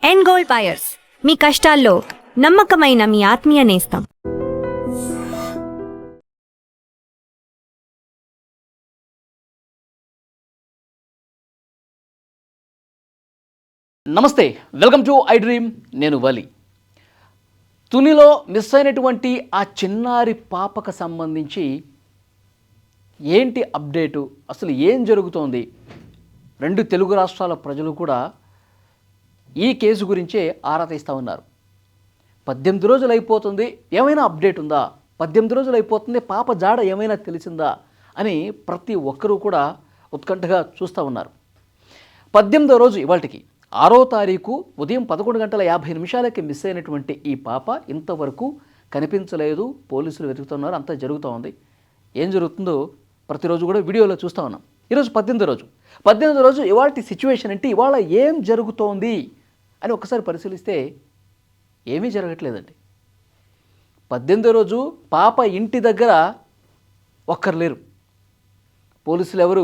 End gold buyers, మీ కష్టాల్లో నమ్మకమైన మీ ఆత్మీయ నేస్తం. నమస్తే, వెల్కమ్ టు ఐ డ్రీమ్. నేను వలి. తునిలో మిస్ అయినటువంటి ఆ చిన్నారి పాపకు సంబంధించి ఏంటి అప్డేటు, అసలు ఏం జరుగుతోంది? రెండు తెలుగు రాష్ట్రాల ప్రజలు కూడా ఈ కేసు గురించే ఆరా తీస్తూ ఉన్నారు. 18 రోజులు అయిపోతుంది, ఏమైనా అప్డేట్ ఉందా? 18 రోజులు అయిపోతుంది, పాప జాడ ఏమైనా తెలిసిందా అని ప్రతి ఒక్కరూ కూడా ఉత్కంఠగా చూస్తూ ఉన్నారు. 18వ రోజు ఇవాళకి 6వ తారీఖు ఉదయం 11:50 మిస్ అయినటువంటి ఈ పాప ఇంతవరకు కనిపించలేదు. పోలీసులు వెతుకుతున్నారు, అంతా జరుగుతూ ఉంది. ఏం జరుగుతుందో ప్రతిరోజు కూడా వీడియోలో చూస్తూ ఉన్నాం. ఈరోజు 18వ రోజు ఇవాళ సిచ్యువేషన్ అంటే ఇవాళ ఏం జరుగుతోంది అని ఒకసారి పరిశీలిస్తే ఏమీ జరగట్లేదండి. 18వ రోజు పాప ఇంటి దగ్గర ఒక్కరు లేరు. పోలీసులు ఎవరు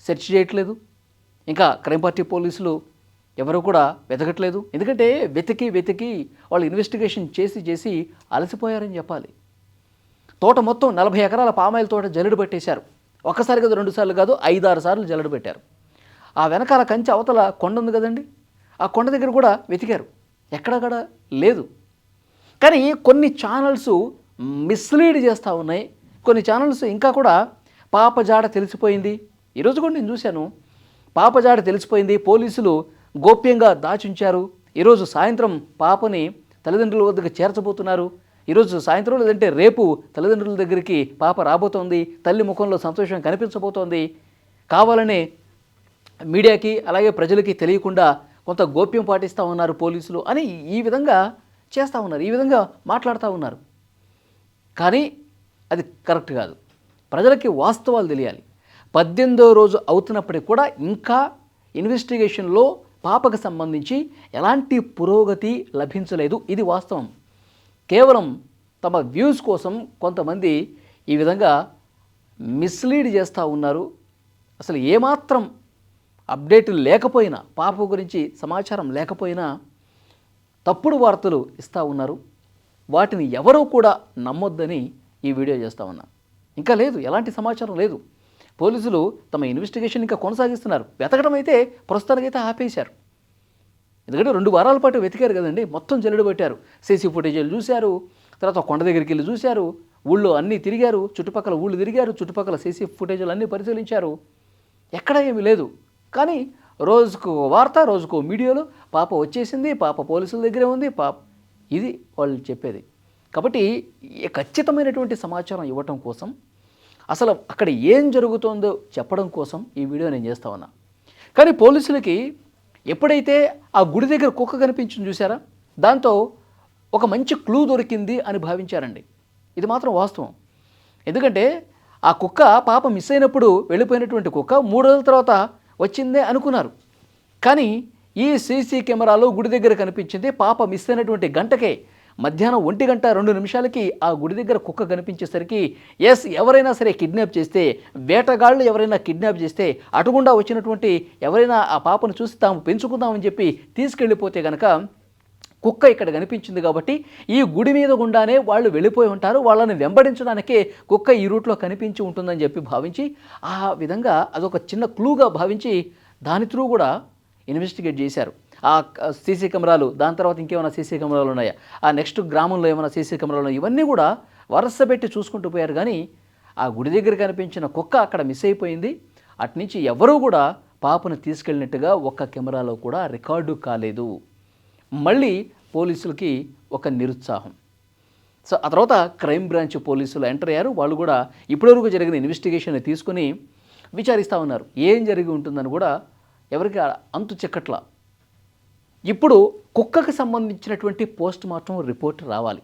సెర్చ్ చేయట్లేదు, ఇంకా క్రైమ్ పార్టీ పోలీసులు ఎవరు కూడా వెతకట్లేదు. ఎందుకంటే వెతికి వాళ్ళు ఇన్వెస్టిగేషన్ చేసి అలసిపోయారని చెప్పాలి. తోట మొత్తం 40 ఎకరాల పామాయిల్ తోట జల్లెడ పెట్టేశారు. ఒక్కసారి కాదు, 2 సార్లు కాదు, 5-6 సార్లు జల్లెడ పెట్టారు. ఆ వెనకాల కంచె అవతల కొండ ఉంది కదండి, ఆ కొండ దగ్గర కూడా వెతికారు, ఎక్కడక్కడ లేదు. కానీ కొన్ని ఛానల్స్ మిస్లీడ్ చేస్తూ ఉన్నాయి. కొన్ని ఛానల్స్ ఇంకా కూడా పాప జాడ తెలిసిపోయింది. ఈరోజు కూడా నేను చూశాను, పాప జాడ తెలిసిపోయింది, పోలీసులు గోప్యంగా దాచుంచారు. ఈరోజు సాయంత్రం పాపని తల్లిదండ్రుల వద్దకు చేర్చబోతున్నారు. ఈరోజు సాయంత్రం లేదంటే రేపు తల్లిదండ్రుల దగ్గరికి పాప రాబోతోంది. తల్లి ముఖంలో సంతోషం కనిపించబోతోంది. కావాలనే మీడియాకి అలాగే ప్రజలకి తెలియకుండా కొంత గోప్యం పాటిస్తూ ఉన్నారు పోలీసులు అని ఈ విధంగా చేస్తూ ఉన్నారు, ఈ విధంగా మాట్లాడుతూ ఉన్నారు. కానీ అది కరెక్ట్ కాదు. ప్రజలకి వాస్తవాలు తెలియాలి. 18వ రోజు అవుతున్నప్పటికీ కూడా ఇంకా ఇన్వెస్టిగేషన్లో పాపకు సంబంధించి ఎలాంటి పురోగతి లభించలేదు. ఇది వాస్తవం. కేవలం తమ వ్యూస్ కోసం కొంతమంది ఈ విధంగా మిస్లీడ్ చేస్తూ ఉన్నారు. అసలు ఏమాత్రం అప్డేట్ లేకపోయినా, పాప గురించి సమాచారం లేకపోయినా తప్పుడు వార్తలు ఇస్తూ ఉన్నారు. వాటిని ఎవరూ కూడా నమ్మొద్దని ఈ వీడియో చేస్తూ ఉన్నా. ఇంకా లేదు, ఎలాంటి సమాచారం లేదు. పోలీసులు తమ ఇన్వెస్టిగేషన్ ఇంకా కొనసాగిస్తున్నారు. వెతకడం అయితే ప్రస్తుతానికైతే ఆపేశారు. ఎందుకంటే 2 వారాల పాటు వెతికారు కదండి, మొత్తం జల్లెడ పెట్టారు. సీసీ ఫుటేజీలు చూశారు, తర్వాత కొండ దగ్గరికి వెళ్ళి చూశారు, ఊళ్ళో అన్నీ తిరిగారు, చుట్టుపక్కల ఊళ్ళు తిరిగారు, చుట్టుపక్కల సీసీ ఫుటేజీలు అన్నీ పరిశీలించారు. ఎక్కడ ఏమీ లేదు. కానీ రోజుకు వార్త, రోజుకు మీడియాలో పాప వచ్చేసింది, పాప పోలీసుల దగ్గరే ఉంది, ఇది వాళ్ళు చెప్పేది. కాబట్టి ఖచ్చితమైనటువంటి సమాచారం ఇవ్వటం కోసం, అసలు అక్కడ ఏం జరుగుతుందో చెప్పడం కోసం ఈ వీడియో నేను చేస్తా ఉన్నా. కానీ పోలీసులకి ఎప్పుడైతే ఆ గుడి దగ్గర కుక్క కనిపించింది చూసారా, దాంతో ఒక మంచి క్లూ దొరికింది అని భావించారండి. ఇది మాత్రం వాస్తవం. ఎందుకంటే ఆ కుక్క పాప మిస్ అయినప్పుడు వెళ్ళిపోయినటువంటి కుక్క 3 రోజుల తర్వాత వచ్చిందే అనుకున్నారు. కానీ ఈ సీసీ కెమెరాలో గుడి దగ్గర కనిపించింది. పాప మిస్ అయినటువంటి గంటకే మధ్యాహ్నం 1:02 ఆ గుడి దగ్గర కుక్క కనిపించేసరికి ఎవరైనా సరే కిడ్నాప్ చేస్తే, వేటగాళ్ళు ఎవరైనా కిడ్నాప్ చేస్తే, అటుగుండా వచ్చినటువంటి ఎవరైనా ఆ పాపను చూసి తాము పెంచుకుందామని చెప్పి తీసుకెళ్ళిపోతే కనుక కుక్క ఇక్కడ కనిపించింది కాబట్టి ఈ గుడి మీద గుండానే వాళ్ళు వెళ్ళిపోయి ఉంటారు, వాళ్ళని వెంబడించడానికే కుక్క ఈ రూట్లో కనిపించి ఉంటుందని చెప్పి భావించి, ఆ విధంగా అదొక చిన్న క్లూగా భావించి దాని త్రూ కూడా ఇన్వెస్టిగేట్ చేశారు. ఆ సీసీ కెమెరాలు, దాని తర్వాత ఇంకేమైనా సీసీ కెమెరాలు ఉన్నాయా, ఆ నెక్స్ట్ గ్రామంలో ఏమైనా సీసీ కెమెరాలు ఉన్నాయి, ఇవన్నీ కూడా వరుస పెట్టి చూసుకుంటూ పోయారు. కానీ ఆ గుడి దగ్గర కనిపించిన కుక్క అక్కడ మిస్ అయిపోయింది. అట్నుంచి ఎవరూ కూడా పాపను తీసుకెళ్ళినట్టుగా ఒక్క కెమెరాలో కూడా రికార్డు కాలేదు. మళ్ళీ పోలీసులకి ఒక నిరుత్సాహం. సో ఆ తర్వాత క్రైమ్ బ్రాంచ్ పోలీసులు ఎంటర్ అయ్యారు. వాళ్ళు కూడా ఇప్పటివరకు జరిగిన ఇన్వెస్టిగేషన్ తీసుకుని విచారిస్తూ ఉన్నారు. ఏం జరిగి ఉంటుందని కూడా ఎవరికి అంతు చిక్కట్లా. ఇప్పుడు కుక్కకు సంబంధించినటువంటి పోస్ట్ మార్టం రిపోర్ట్ రావాలి.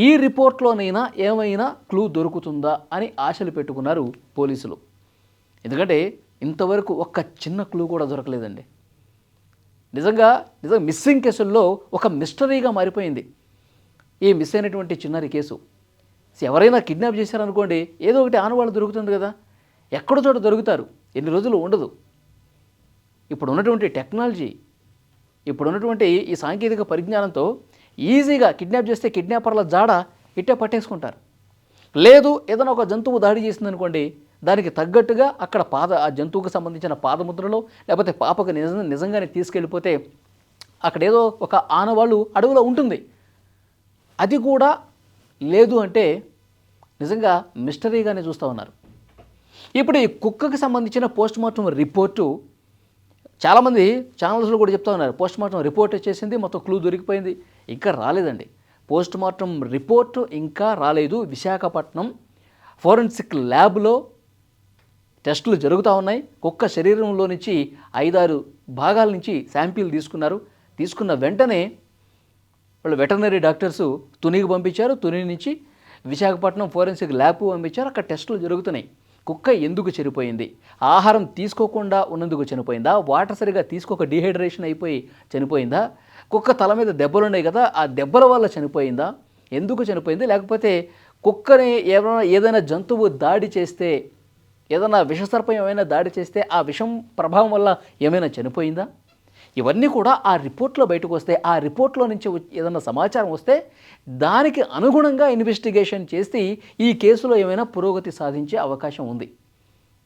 ఈ రిపోర్ట్లోనైనా ఏమైనా క్లూ దొరుకుతుందా అని ఆశలు పెట్టుకున్నారు పోలీసులు. ఎందుకంటే ఇంతవరకు ఒక్క చిన్న క్లూ కూడా దొరకలేదండి. నిజంగా మిస్సింగ్ కేసుల్లో ఒక మిస్టరీగా మారిపోయింది ఈ మిస్ అయినటువంటి చిన్నారి కేసు. ఎవరైనా కిడ్నాప్ చేశారనుకోండి, ఏదో ఒకటి ఆనవాళ్ళు దొరుకుతుంది కదా, ఎక్కడో చోట దొరుకుతారు, ఎన్ని రోజులు ఉండదు. ఇప్పుడు ఉన్నటువంటి టెక్నాలజీ ఇప్పుడు ఉన్నటువంటి ఈ సాంకేతిక పరిజ్ఞానంతో ఈజీగా కిడ్నాప్ చేస్తే కిడ్నాపర్ల జాడ ఇట్టే పట్టేసుకుంటారు. లేదు ఏదైనా ఒక జంతువు దాడి చేసిందనుకోండి, దానికి తగ్గట్టుగా అక్కడ ఆ జంతువుకు సంబంధించిన పాదముద్రలో లేకపోతే పాపకు నిజంగానే తీసుకెళ్ళిపోతే అక్కడ ఏదో ఒక ఆనవాళ్ళు అడవిలో ఉంటుంది. అది కూడా లేదు అంటే నిజంగా మిస్టరీగానే చూస్తూ ఉన్నారు. ఇప్పుడు ఈ కుక్కకి సంబంధించిన పోస్ట్మార్టం రిపోర్టు చాలామంది ఛానల్స్లో కూడా చెప్తా ఉన్నారు. పోస్ట్మార్టం రిపోర్ట్ వచ్చేసింది, మొత్తం క్లూ దొరికిపోయింది. ఇంకా రాలేదండి. పోస్ట్మార్టం రిపోర్టు ఇంకా రాలేదు. విశాఖపట్నం ఫోరెన్సిక్ ల్యాబ్లో టెస్టులు జరుగుతూ ఉన్నాయి. కుక్క శరీరంలో నుంచి 5-6 భాగాల నుంచి శాంపిల్ తీసుకున్నారు. తీసుకున్న వెంటనే వాళ్ళు వెటర్నరీ డాక్టర్సు తునికి పంపించారు. తుని నుంచి విశాఖపట్నం ఫోరెన్సిక్ ల్యాబ్ పంపించారు. అక్కడ టెస్టులు జరుగుతున్నాయి. కుక్క ఎందుకు చనిపోయింది? ఆహారం తీసుకోకుండా ఉన్నందుకు చనిపోయిందా? వాటర్ సరిగా తీసుకోక డీహైడ్రేషన్ అయిపోయి చనిపోయిందా? కుక్క తల మీద దెబ్బలు ఉన్నాయి కదా, ఆ దెబ్బల వల్ల చనిపోయిందా? ఎందుకు చనిపోయింది? లేకపోతే కుక్కని ఏదైనా జంతువు దాడి చేస్తే, ఏదైనా విషసర్పం ఏమైనా దాడి చేస్తే ఆ విషం ప్రభావం వల్ల ఏమైనా చనిపోయిందా? ఇవన్నీ కూడా ఆ రిపోర్ట్లో బయటకు వస్తే, ఆ రిపోర్ట్లో నుంచి ఏదైనా సమాచారం వస్తే దానికి అనుగుణంగా ఇన్వెస్టిగేషన్ చేసి ఈ కేసులో ఏమైనా పురోగతి సాధించే అవకాశం ఉంది.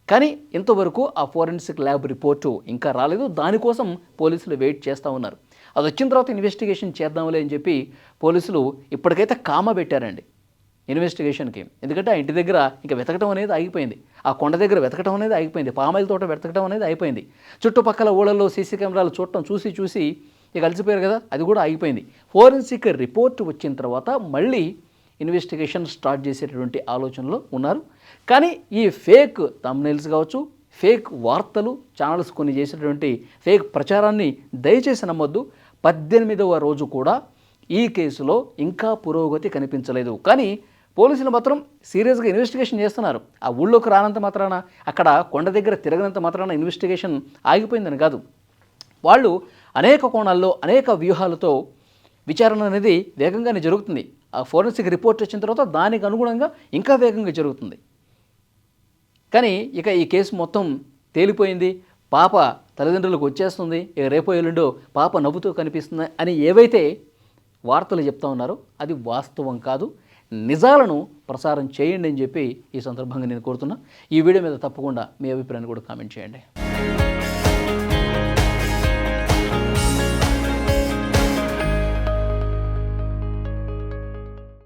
కానీ ఇంతవరకు ఆ ఫోరెన్సిక్ ల్యాబ్ రిపోర్టు ఇంకా రాలేదు. దానికోసం పోలీసులు వెయిట్ చేస్తూ ఉన్నారు. అది వచ్చిన తర్వాత ఇన్వెస్టిగేషన్ చేద్దాంలే అని చెప్పి పోలీసులు ఇప్పటికైతే కామ పెట్టారండి ఇన్వెస్టిగేషన్కి. ఎందుకంటే ఆ ఇంటి దగ్గర ఇంకా వెతకడం అనేది ఆగిపోయింది. ఆ కొండ దగ్గర వెతకడం అనేది ఆగిపోయింది. పామాయిల్ తోట వెతకడం అనేది అయిపోయింది. చుట్టుపక్కల ఊళ్ళల్లో సీసీ కెమెరాలు చూడటం చూసి ఇక అలసిపోయారు కదా, అది కూడా ఆగిపోయింది. ఫోరెన్సిక్ రిపోర్ట్ వచ్చిన తర్వాత మళ్ళీ ఇన్వెస్టిగేషన్ స్టార్ట్ చేసేటటువంటి ఆలోచనలో ఉన్నారు. కానీ ఈ ఫేక్ థంబ్నెయిల్స్ కావచ్చు, ఫేక్ వార్తలు ఛానల్స్ కొన్ని చేసేటటువంటి ఫేక్ ప్రచారాన్ని దయచేసి నమ్మొద్దు. 18వ రోజు కూడా ఈ కేసులో ఇంకా పురోగతి కనిపించలేదు. కానీ పోలీసులు మాత్రం సీరియస్గా ఇన్వెస్టిగేషన్ చేస్తున్నారు. ఆ ఊళ్ళోకి రానంత మాత్రాన, అక్కడ కొండ దగ్గర తిరగనంత మాత్రాన ఇన్వెస్టిగేషన్ ఆగిపోయిందని కాదు. వాళ్ళు అనేక కోణాల్లో అనేక వ్యూహాలతో విచారణ అనేది వేగంగానే జరుగుతుంది. ఆ ఫోరెన్సిక్ రిపోర్ట్ వచ్చిన తర్వాత దానికి అనుగుణంగా ఇంకా వేగంగా జరుగుతుంది. కానీ ఇక ఈ కేసు మొత్తం తేలిపోయింది, పాప తల్లిదండ్రులకు వచ్చేస్తుంది, ఇక రేపో ఎల్లుండో పాప నవ్వుతూ కనిపిస్తుంది అని ఏవైతే వార్తలు చెప్తా ఉన్నారో అది వాస్తవం కాదు. నిజాలను ప్రసారం చేయండి అని చెప్పి ఈ సందర్భంగా నేను కోరుతున్నా. ఈ వీడియో మీద తప్పకుండా మీ అభిప్రాయాన్ని కూడా కామెంట్ చేయండి.